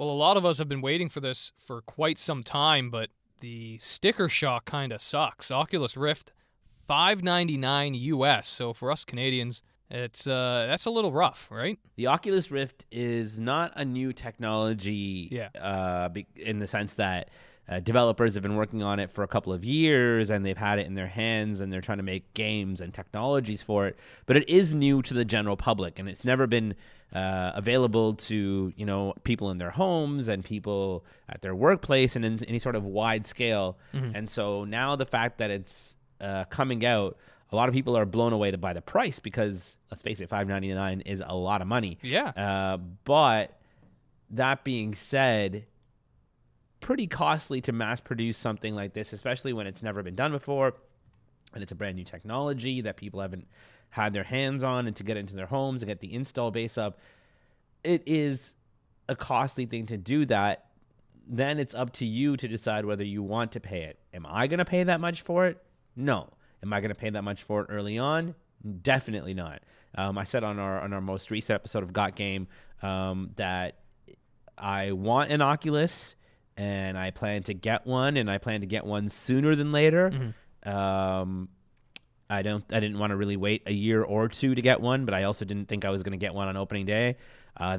Well, a lot of us have been waiting for this for quite some time, but the sticker shock kind of sucks. Oculus Rift, $599 US. So for us Canadians, it's that's a little rough, right? The Oculus Rift is not a new technology in the sense that developers have been working on it for a couple of years and they've had it in their hands and they're trying to make games and technologies for it. But it is new to the general public, and it's never been available to people in their homes and people at their workplace and in any sort of wide scale. Mm-hmm. And so now the fact that it's coming out, a lot of people are blown away by the price because, let's face it, $599 is a lot of money. Yeah. But that being said, pretty costly to mass produce something like this, especially when it's never been done before and it's a brand new technology that people haven't had their hands on, and to get into their homes and get the install base up. It is a costly thing to do that. Then it's up to you to decide whether you want to pay it. Am I going to pay that much for it? No. Am I going to pay that much for it early on? Definitely not. I said on our most recent episode of Got Game that I want an Oculus and I plan to get one, and I plan to get one sooner than later. Mm-hmm. I didn't want to really wait a year or two to get one, but I also didn't think I was going to get one on opening day.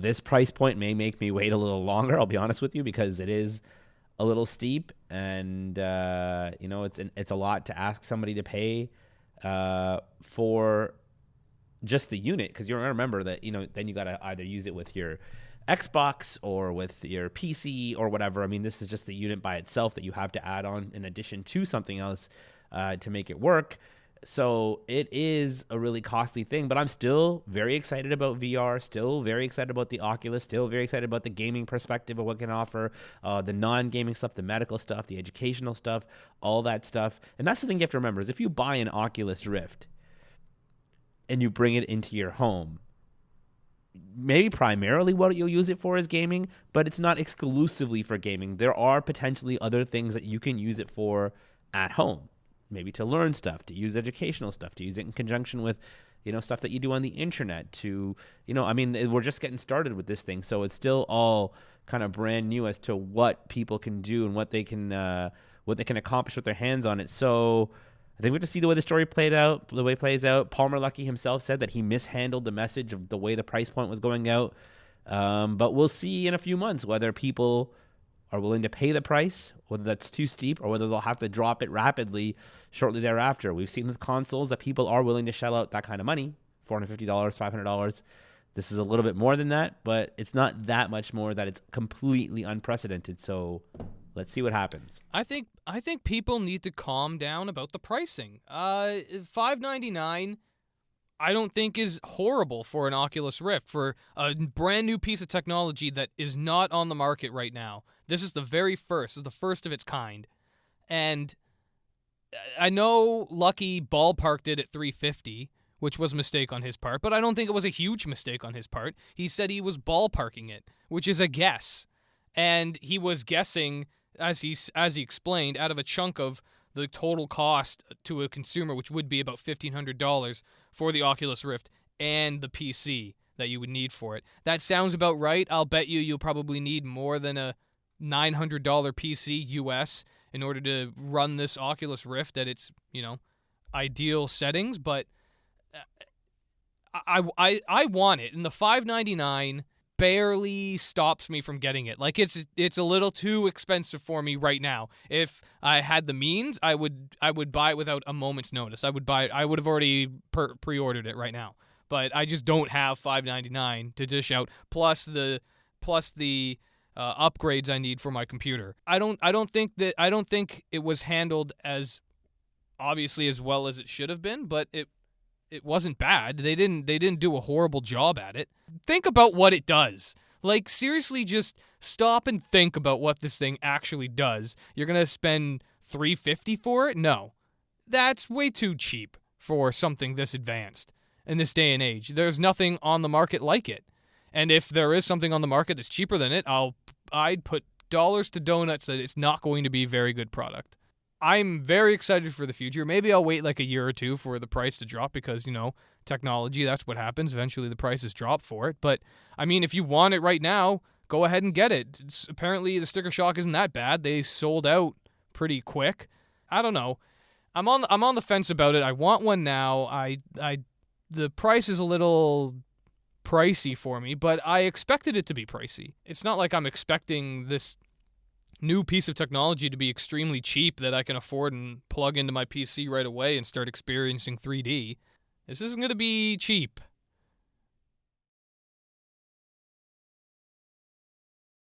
This price point may make me wait a little longer, I'll be honest with you, because it is a little steep, and it's a lot to ask somebody to pay for just the unit, because you remember that then you got to either use it with your Xbox or with your PC or whatever. I mean, this is just the unit by itself that you have to add on in addition to something else to make it work. So it is a really costly thing, but I'm still very excited about VR, still very excited about the Oculus, still very excited about the gaming perspective of what it can offer, the non-gaming stuff, the medical stuff, the educational stuff, all that stuff. And that's the thing you have to remember is if you buy an Oculus Rift and you bring it into your home, maybe primarily what you'll use it for is gaming, but it's not exclusively for gaming. There are potentially other things that you can use it for at home. Maybe to learn stuff, to use educational stuff, to use it in conjunction with, stuff that you do on the internet. We're just getting started with this thing, so it's still all kind of brand new as to what people can do and what they can accomplish with their hands on it. So I think we have to see the way the story plays out. Palmer Luckey himself said that he mishandled the message of the way the price point was going out. But we'll see in a few months whether people are willing to pay the price, whether that's too steep, or whether they'll have to drop it rapidly shortly thereafter. We've seen with consoles that people are willing to shell out that kind of money, $450, $500. This is a little bit more than that, but it's not that much more that it's completely unprecedented. So let's see what happens. I think people need to calm down about the pricing. $599 I don't think is horrible for an Oculus Rift, for a brand new piece of technology that is not on the market right now. This is the very first. This is the first of its kind. And I know Lucky ballparked it at $350, which was a mistake on his part, but I don't think it was a huge mistake on his part. He said he was ballparking it, which is a guess. And he was guessing, as he explained, out of a chunk of the total cost to a consumer, which would be about $1,500 for the Oculus Rift and the PC that you would need for it. That sounds about right. I'll bet you'll probably need more than a $900 PC US in order to run this Oculus Rift at its, ideal settings, but I want it, and the $599 barely stops me from getting it. Like it's a little too expensive for me right now. If I had the means, I would buy it without a moment's notice. I would have already pre-ordered it right now. But I just don't have $599 to dish out plus the upgrades I need for my computer. I don't think it was handled as obviously as well as it should have been, but it wasn't bad. They didn't do a horrible job at it. Think about what it does. Like, seriously, just stop and think about what this thing actually does. You're going to spend $350 for it? No. That's way too cheap for something this advanced in this day and age. There's nothing on the market like it. And if there is something on the market that's cheaper than it, I'd put dollars to donuts that it's not going to be a very good product. I'm very excited for the future. Maybe I'll wait like a year or two for the price to drop because, technology, that's what happens. Eventually the prices drop for it. But, I mean, if you want it right now, go ahead and get it. Apparently, the sticker shock isn't that bad. They sold out pretty quick. I don't know. I'm on the fence about it. I want one now. The price is a little pricey for me, but I expected it to be pricey. It's not like I'm expecting this new piece of technology to be extremely cheap that I can afford and plug into my PC right away and start experiencing 3D. This isn't going to be cheap.